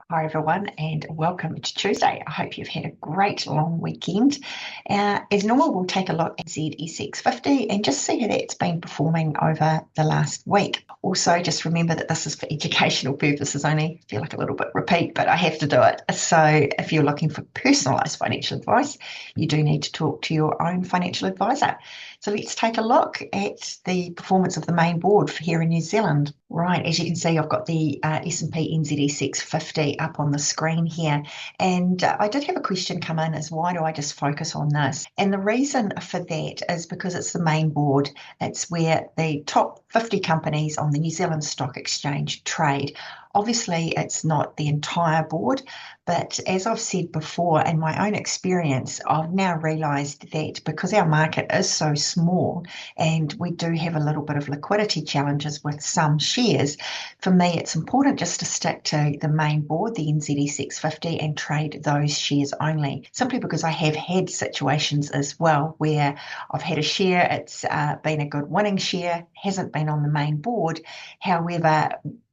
Hi everyone, and welcome to Tuesday. I hope you've had a great long weekend. As normal, we'll take a look at ZSX50 and just see how that's been performing over the last week. Also, just remember that this is for educational purposes only. I feel like a little bit repeat, but I have to do it. So if you're looking for personalised financial advice, you do need to talk to your own financial advisor. So let's take a look at the performance of the main board for here in New Zealand. Right, as you can see, I've got the S&P NZSX 50 up on the screen here. And I did have a question come in as why do I just focus on this? And the reason for that is because it's the main board. It's where the top 50 companies on the New Zealand Stock Exchange trade. Obviously, it's not the entire board, but as I've said before, in my own experience, I've now realised that because our market is so small and we do have a little bit of liquidity challenges with some shares, for me, it's important just to stick to the main board, the NZSX 50, and trade those shares only, simply because I have had situations as well where I've had a share, it's been a good winning share, hasn't been on the main board. However,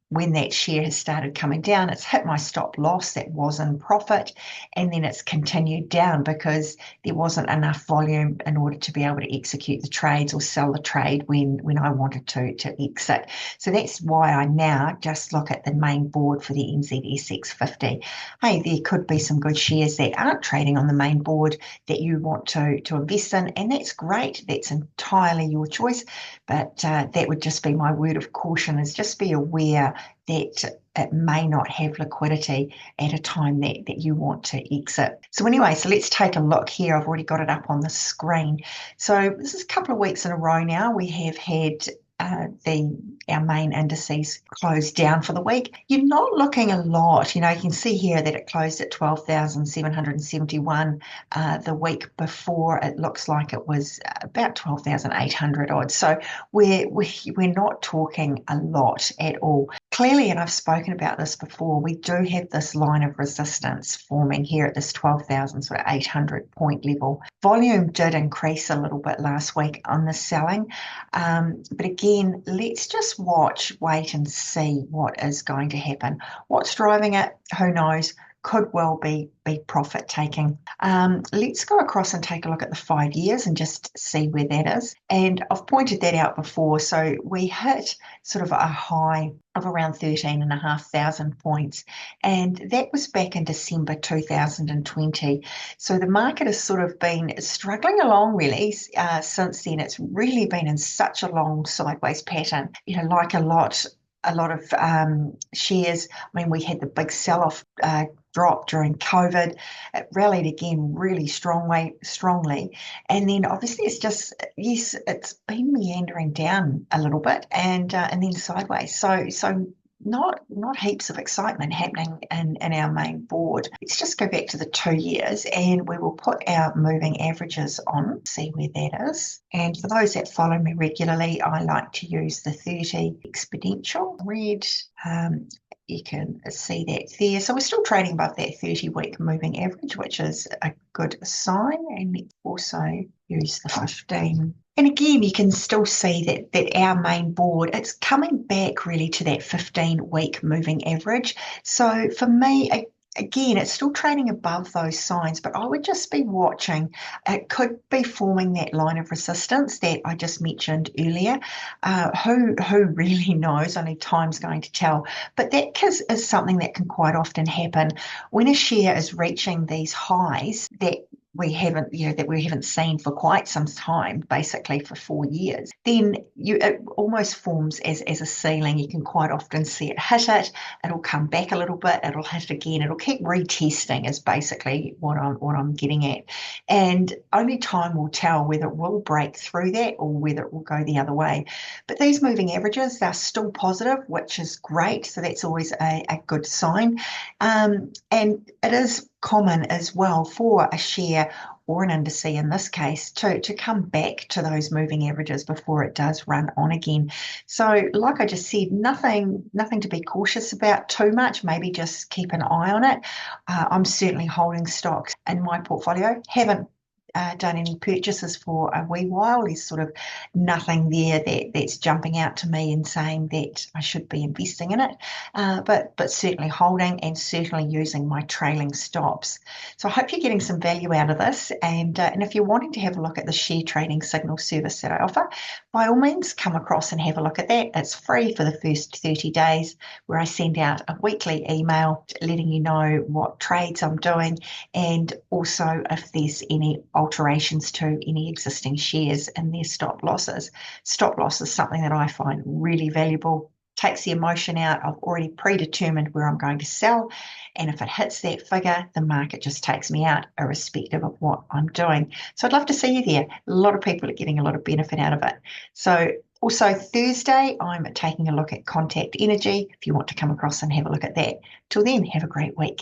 when that share has started coming down, it's hit my stop loss that was in profit, and then it's continued down because there wasn't enough volume in order to be able to execute the trades or sell the trade when I wanted to exit. So that's why I now just look at the main board for the NZSX 50. Hey, there could be some good shares that aren't trading on the main board that you want to invest in, and that's great. That's entirely your choice, but that would just be my word of caution, is just be aware that it may not have liquidity at a time that you want to exit. So anyway, so let's take a look here. I've already got it up on the screen. So this is a couple of weeks in a row now. We have had our main indices closed down for the week. You're not looking a lot. You can see here that it closed at 12,771 the week before. It looks like it was about 12,800 odd. So we're not talking a lot at all. Clearly, and I've spoken about this before, we do have this line of resistance forming here at this 12,800 point level. Volume did increase a little bit last week on the selling, but again, let's just wait and see what is going to happen. What's driving it? Who knows? Could well be profit taking. Let's go across and take a look at the 5 years and just see where that is. And I've pointed that out before. So we hit sort of a high of around 13,500 points. And that was back in December 2020. So the market has sort of been struggling along really since then. It's really been in such a long sideways pattern, like a lot of shares. I mean, we had the big sell-off drop during COVID. It rallied again really strongly. And then obviously it's been meandering down a little bit and then sideways. So not heaps of excitement happening in our main board. Let's just go back to the 2 years and we will put our moving averages on, see where that is. And for those that follow me regularly, I like to use the 30 exponential red. You can see that there. So we're still trading above that 30-week moving average, which is a good sign. And let's also use the 15. And again, you can still see that our main board, it's coming back really to that 15-week moving average. So for me, again, it's still trading above those signs, but I would just be watching. It could be forming that line of resistance that I just mentioned earlier. Who really knows? Only time's going to tell. But that is something that can quite often happen when a share is reaching these highs that we haven't seen for quite some time, basically for 4 years, then it almost forms as a ceiling. You can quite often see it hit it, it'll come back a little bit, it'll hit it again, it'll keep retesting is basically what I'm getting at. And only time will tell whether it will break through that or whether it will go the other way. But these moving averages, they're still positive, which is great. So that's always a good sign. And it is common as well for a share or an indice in this case to come back to those moving averages before it does run on again. So like I just said, nothing to be cautious about too much, maybe just keep an eye on it. I'm certainly holding stocks in my portfolio, haven't done any purchases for a wee while. There's sort of nothing there that's jumping out to me and saying that I should be investing in it, but certainly holding and certainly using my trailing stops. So I hope you're getting some value out of this. And if you're wanting to have a look at the share trading signal service that I offer, by all means, come across and have a look at that. It's free for the first 30 days, where I send out a weekly email letting you know what trades I'm doing, and also if there's any alterations to any existing shares and their stop losses. Stop loss is something that I find really valuable. Takes the emotion out. I've already predetermined where I'm going to sell, and if it hits that figure, the market just takes me out irrespective of what I'm doing. So I'd love to see you there. A lot of people are getting a lot of benefit out of it. So also Thursday, I'm taking a look at Contact Energy if you want to come across and have a look at that. Till then, have a great week.